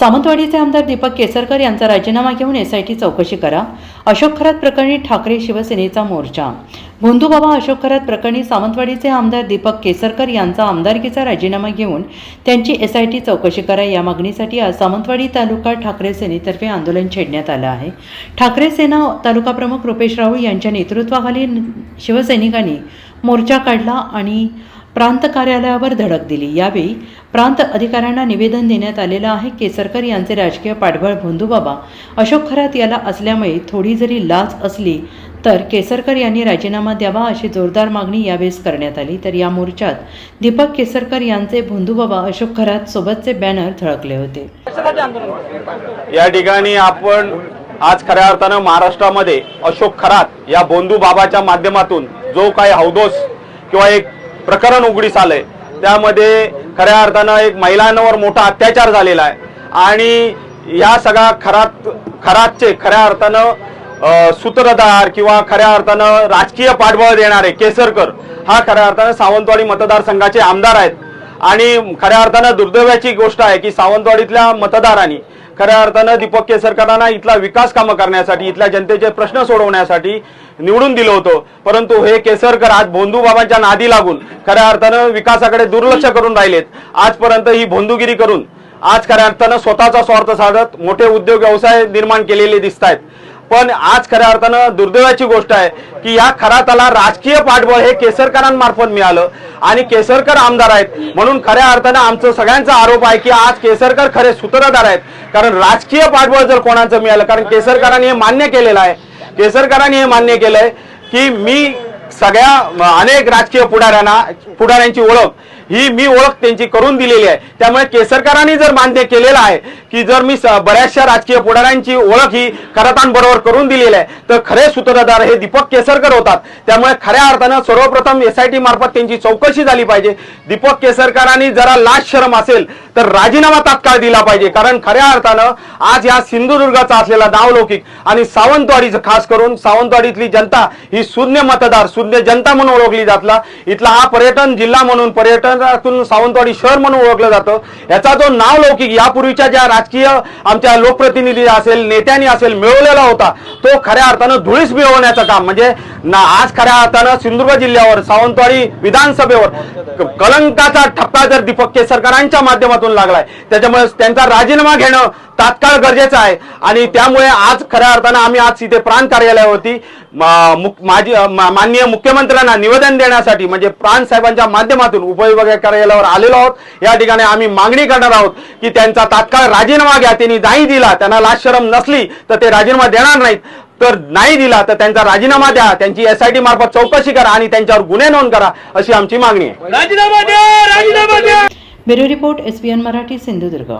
सावंतवाडीचे आमदार दीपक केसरकर यांचा राजीनामा घेऊन एसआयटी चौकशी करा। अशोक खरात प्रकरणी ठाकरे शिवसेनेचा मोर्चा। भोंदूबाबा अशोक खरात प्रकरणी सावंतवाडीचे आमदार दीपक केसरकर यांचा आमदारकीचा राजीनामा घेऊन त्यांची एसआयटी चौकशी करा या मागणीसाठी आज सावंतवाडी तालुका ठाकरे सेनेतर्फे आंदोलन छेडण्यात आलं आहे। ठाकरे सेना तालुका प्रमुख रुपेश राहुल यांच्या नेतृत्वाखाली शिवसैनिकांनी मोर्चा काढला आणि प्रांत कार्यालयावर धडक दिली। यावेळी प्रांत अधिकाऱ्यांना निवेदन देण्यात आलेलं आहे। केसरकर यांचे राजकीय पाठबळ भोंदूबाबा अशोक खरात याला असल्यामुळे थोडी जरी लाज असली तर केसरकर यांनी राजीनामा द्यावा अशी जोरदार मागणी यावेळेस करण्यात आली। तर या मोर्चात दीपक केसरकर यांचे भोंदूबाबा अशोक खरात सोबतचे बॅनर झळकले होते। या ठिकाणी आपण आज खऱ्या अर्थानं महाराष्ट्रामध्ये अशोक खरात या भोंदूबाबाच्या माध्यमातून जो काही हौदोस किंवा एक प्रकरण उघडीस आलंय त्यामध्ये खऱ्या अर्थानं एक महिलांवर मोठा अत्याचार झालेला आहे आणि या सगळ्या खरातचे खऱ्या अर्थानं सूत्रधार किंवा खऱ्या अर्थानं राजकीय पाठबळ देणारे केसरकर हा खऱ्या अर्थानं सावंतवाडी मतदारसंघाचे आमदार आहेत आणि खऱ्या अर्थानं दुर्दैवाची गोष्ट आहे की सावंतवाडीतल्या मतदारांनी खऱ्या अर्थानं दीपक केसरकरांना इथला विकास कामं करण्यासाठी इथल्या जनतेचे प्रश्न सोडवण्यासाठी निवडून दिलं होतं, परंतु हे केसरकर आज भोंदूबाबांच्या नादी लागून खऱ्या अर्थानं विकासाकडे दुर्लक्ष करून राहिलेत। आजपर्यंत ही भोंदूगिरी करून आज खऱ्या अर्थानं स्वतःचा स्वार्थ साधत मोठे उद्योग व्यवसाय निर्माण केलेले दिसत आहेत। पण आज खऱ्या अर्थानं दुर्दैवाची गोष्ट आहे की या खराताला राजकीय पाठबळ हे केसरकरांमार्फत मिळालं आणि केसरकर आमदार आहेत म्हणून खऱ्या अर्थानं आमचं सगळ्यांचा आरोप आहे की आज केसरकर खरे सूत्रधार आहेत। कारण राजकीय पाठबळ जर कोणाचं मिळालं, कारण केसरकरांनी हे मान्य केलेलं आहे, केसरकरांनी हे मान्य केलंय की मी सगळ्या अनेक राजकीय पुढाऱ्यांची ओळख ही मी ओळख त्यांची करून दिलेली आहे। त्यामुळे केसरकरांनी जर मान्य केलेलं आहे की जर मी बऱ्याचशा राजकीय पुढाऱ्यांची ओळख ही खरातांबरोबर करून दिलेली आहे तर खरे सूत्रधार हे दीपक केसरकर होतात। त्यामुळे खऱ्या अर्थानं सर्वप्रथम एसआयटी मार्फत त्यांची चौकशी झाली पाहिजे। दीपक केसरकरांनी जरा लाज शरम असेल तर राजीनामा तात्काळ दिला पाहिजे, कारण खऱ्या अर्थानं आज या सिंधुदुर्गाचा असलेला नावलौकिक आणि सावंतवाडीचं खास करून सावंतवाडीतली जनता ही शून्य मतदार शून्य जनता म्हणून ओळखली जातला। इथला हा पर्यटन जिल्हा म्हणून पर्यटनातून सावंतवाडी शहर म्हणून ओळखलं जातं। याचा जो नावलौकिक यापूर्वीच्या ज्या राजकीय आमच्या लोकप्रतिनिधी असेल नेत्यांनी असेल मिळवलेला होता तो खऱ्या अर्थानं धुळीस मिळवण्याचं काम म्हणजे आज खऱ्या अर्थानं सिंधुदुर्ग जिल्ह्यावर सावंतवाडी विधानसभेवर कलंकाचा ठपका जर दीपक केसरकरांच्या माध्यमातून लागलाय त्याच्यामुळे त्यांचा राजीनामा घेणं तात्काळ गरजेचं आहे। आणि त्यामुळे आज खऱ्या अर्थानं आम्ही आज इथे प्रांत कार्यालयावरती माननीय मुख्यमंत्र्यांना निवेदन देण्यासाठी म्हणजे प्रांत साहेबांच्या माध्यमातून उपविभागीय कार्यालयावर आलेलो आहोत। या ठिकाणी आम्ही मागणी करणार आहोत की त्यांचा तात्काळ राजीनामा घ्या। त्यांनी नाही दिला, त्यांना लाज शरम नसली तर ते राजीनामा देणार नाहीत, तर नाही दिला तर त्यांचा राजीनामा द्या, त्यांची एसआयटी मार्फत चौकशी करा आणि त्यांच्यावर गुन्हे नोंद करा अशी आमची मागणी आहे। Bureau report SBN Marathi Sindhudurg.